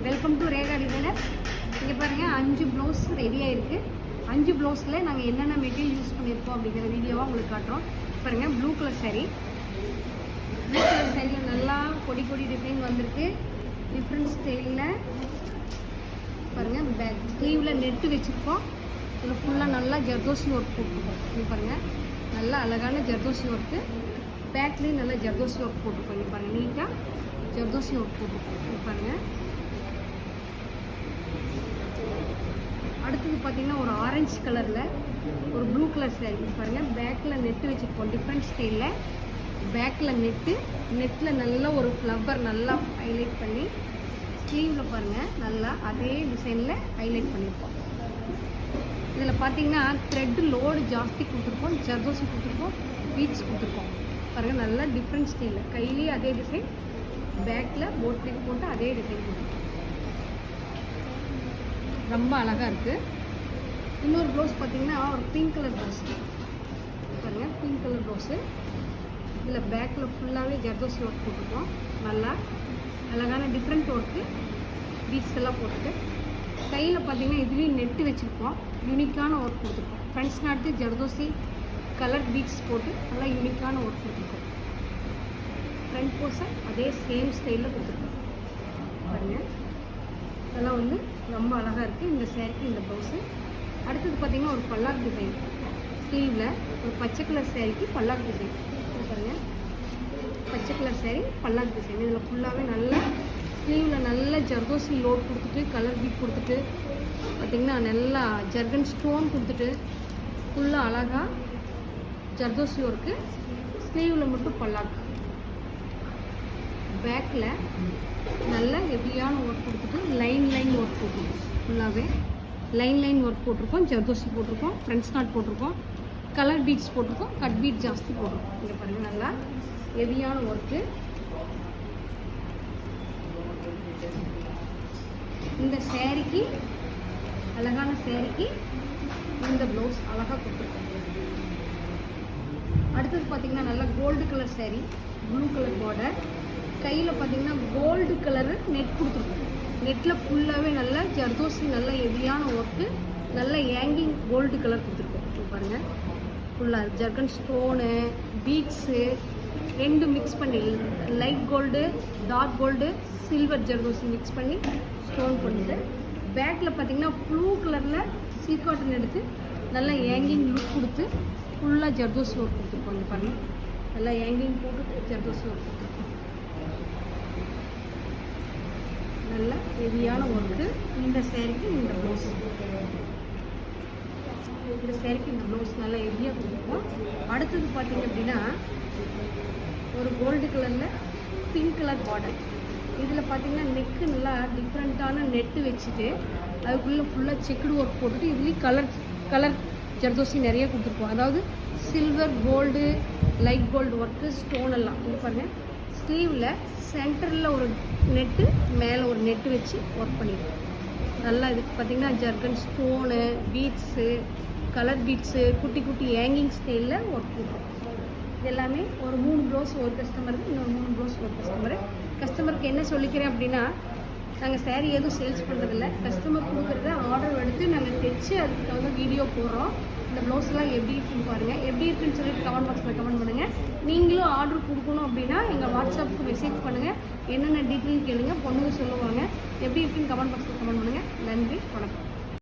Welcome to Rekha designer. இங்கே பாருங்கள் 5 blouse ரெடியாக இருக்குது. 5 ப்ளவுஸில் நாங்கள் என்னென்ன மெட்டீரியல் யூஸ் பண்ணியிருக்கோம் அப்படிங்கிற வீடியோவாக உங்களுக்கு காட்டுறோம். பாருங்கள், blue colour saree. Blue colour சாரியில் நல்லா கொடி கொடி டிசைன் வந்திருக்கு. டிஃப்ரெண்ட் ஸ்டைலில் பாருங்கள், பேக் ஸ்லீவில் நெட்டு வச்சுருக்கோம். இதில் ஃபுல்லாக நல்லா ஜர்தோசி ஒர்க் போட்டுருக்கோம். இங்கே பாருங்கள், நல்லா அழகான ஜர்தோசி ஒர்க்கு. பேக்லேயும் நல்லா ஜர்தோசி ஒர்க் போட்டிருக்கோம். இங்கே பாருங்கள், நீட்டாக ஜர்தோசி ஒர்க் போட்டிருக்கோம். இங்கே பாருங்கள். அடுத்தது பார்த்தீங்கன்னா ஒரு ஆரஞ்சு கலரில் ஒரு ப்ளூ கலர் saree. பாருங்கள், பேக்கில் நெட்டு வச்சுருக்கோம். டிஃப்ரெண்ட் ஸ்டைலில் பேக்கில் நெட்டில் நல்லா ஒரு ஃப்ளவர் நல்லா ஹைலைட் பண்ணி, ஸ்லீவில் பாருங்கள் நல்லா அதே டிசைனில் ஹைலைட் பண்ணியிருக்கோம். இதில் பார்த்தீங்கன்னா த்ரெட்டு லோடு ஜாஸ்தி கொடுத்துருக்கோம், ஜர்தோசி கொடுத்துருக்கோம், பீட்ஸ் கொடுத்துருக்கோம். பாருங்கள், நல்லா டிஃப்ரெண்ட் ஸ்டைலில் கையிலேயே அதே டிசைன், பேக்கில் போட் நெக் போட்டு அதே டிசைன் கொடுத்துருக்கோம். ரொம்ப அழகாக இருக்குது. இன்னொரு ப்ளவுஸ் பார்த்தீங்கன்னா ஒரு பிங்க் கலர் ப்ளவுஸ். பாருங்கள், பிங்க் கலர் ப்ளவுஸு. இதில் பேக்கில் ஃபுல்லாகவே ஜர்தோசி ஒர்க் போட்டிருக்கோம். நல்லா அழகான டிஃப்ரெண்ட் ஒர்க்கு, பீட்ஸ் எல்லாம் போட்டுட்டு கையில் பார்த்தீங்கன்னா இதுலேயும் நெட்டு வச்சுருக்கோம். யூனிக்கான ஒர்க் கொடுத்துருக்கோம். ஃப்ரண்ட்ஸ் நாட்டு ஜர்தோசி கலர் பீட்ஸ் போட்டு நல்லா யூனிக்கான ஒர்க் கொடுத்துருக்கோம். ஃப்ரண்ட் போர்ஷன் அதே சேம் ஸ்டைலில் கொடுத்துருக்கோம். பாருங்கள், இதெல்லாம் வந்து ரொம்ப அழகாக இருக்குது இந்த சேரீக்கு இந்த ப்ளவுஸு. அடுத்தது பார்த்திங்கன்னா ஒரு பல்லாக் டிசைன். ஸ்லீவில் ஒரு பச்சை கலர் சேரீக்கு பல்லாக் டிசைன். பாருங்கள், பச்சை கலர் சேரீ பல்லாக் டிசைன். இதில் ஃபுல்லாகவே நல்லா ஸ்லீவில் நல்லா ஜர்தோசி லோட் கொடுத்துட்டு, கலர் பீட் கொடுத்துட்டு, பார்த்திங்கன்னா நல்லா ஜர்கன் ஸ்டோன் கொடுத்துட்டு, ஃபுல்லாக அழகாக ஜர்தோசி ஒர்க்கு. ஸ்லீவில் மட்டும் பல்லாக். பேக்கில் நல்ல ஹெவியான ஒர்க் கொடுத்துட்டு லைன் ஒர்க் போட்டிருக்கோம். ஃபுல்லாகவே லைன் ஒர்க் போட்டிருக்கோம். ஜர்தோசி போட்டிருக்கோம், ஃப்ரண்ட்ஸ் நாட் போட்டிருக்கோம், கலர் பீட்ஸ் போட்டிருக்கோம், கட் பீட் ஜாஸ்தி போட்டிருக்கோம். இங்கே பாருங்கள், நல்லா ஹெவியான ஒர்க்கு. இந்த சேரீக்கு அழகான சேரீக்கு இந்த ப்ளவுஸ் அழகாக கொடுத்துருக்கோம். அடுத்தது பார்த்திங்கன்னா நல்லா gold colour sari, blue colour border. கையில் பார்த்திங்கன்னா கோல்டு கலரு நெட் கொடுத்துருக்கோம். நெட்டில் ஃபுல்லாகவே நல்லா ஜர்தோசி நல்ல ஹெவியான ஒர்க்கு, நல்ல ஏங்கிங் கோல்டு கலர் கொடுத்துருக்கோம். இப்போ பாருங்கள், ஃபுல்லாக ஜர்கன் ஸ்டோனு, பீட்ஸு ரெண்டு மிக்ஸ் பண்ணி, light gold, dark gold, silver zardozi mix பண்ணி ஸ்டோன் பண்ணிட்டு, பேக்கில் பார்த்திங்கன்னா ப்ளூ கலரில் சில்க் காட்டன் எடுத்து நல்லா ஏங்கிங் லுக் கொடுத்து ஃபுல்லாக ஜர்தோசி ஒர்க் கொடுத்துருக்கோம். இங்கே பாருங்கள், நல்லா ஏங்கிங் போட்டுட்டு ஜர்தோசி ஒர்க் கொடுத்துருக்கோம். நல்ல ஹெவியான ஒர்க்கு. இந்த சேரீக்கு இந்த ப்ளவுஸ், இந்த சேரீக்கு இந்த ப்ளவுஸ் நல்லா ஹெவியாக கொடுத்துருக்கோம். அடுத்தது பார்த்திங்க அப்படின்னா ஒரு கோல்டு கலரில் பிங்க் கலர் பார்டர். இதில் பார்த்திங்கன்னா நெக்கு நல்லா டிஃப்ரெண்ட்டான நெட்டு வச்சுட்டு அதுக்குள்ளே ஃபுல்லாக செக்குடு ஒர்க் போட்டுட்டு இதுலேயும் கலர் ஜர்தோசி நிறைய கொடுத்துருக்கோம். அதாவது silver, gold, light gold work, stone எல்லாம். இது பாருங்கள், ஸ்லீவில் சென்டரில் ஒரு நெட்டு, மேலே ஒரு நெட்டு வச்சு ஒர்க் பண்ணியிருக்கோம். நல்லா இதுக்கு பார்த்திங்கன்னா zircon stone, beads, colour beads, குட்டி குட்டி ஹேங்கிங் ஸ்டைலில் ஒர்க் பண்ணுறோம். இது எல்லாமே ஒரு 3 ப்ளவுஸ் ஒரு கஸ்டமருக்கு, இன்னொரு 3 ப்ளவுஸ் ஒரு கஸ்டமரு. கஸ்டமருக்கு என்ன சொல்லிக்கிறேன் அப்படின்னா, நாங்கள் சேரீ எதுவும் சேல்ஸ் பண்ணுறதில்ல. கஸ்டமர் கொடுக்குறத ஆர்டர் எடுத்து நாங்கள் தைச்சு அதுக்கு தகுந்த வீடியோ போடுறோம். இந்த ப்ளவுஸ்லாம் எப்படி இருக்குன்னு பாருங்கள். எப்படி இருக்குன்னு சொல்லிட்டு கமெண்ட் பாக்ஸில் கமெண்ட் பண்ணுங்கள். நீங்களும் ஆர்டர் கொடுக்கணும் அப்படின்னா எங்கள் வாட்ஸ்அப்புக்கு மெசேஜ் பண்ணுங்கள். என்னென்ன டீட்டெயில் கேளுங்க, பொண்ணுங்க சொல்லுவாங்க. எப்படி இருக்குன்னு கமெண்ட் பாக்ஸில் கமெண்ட் பண்ணுங்கள்.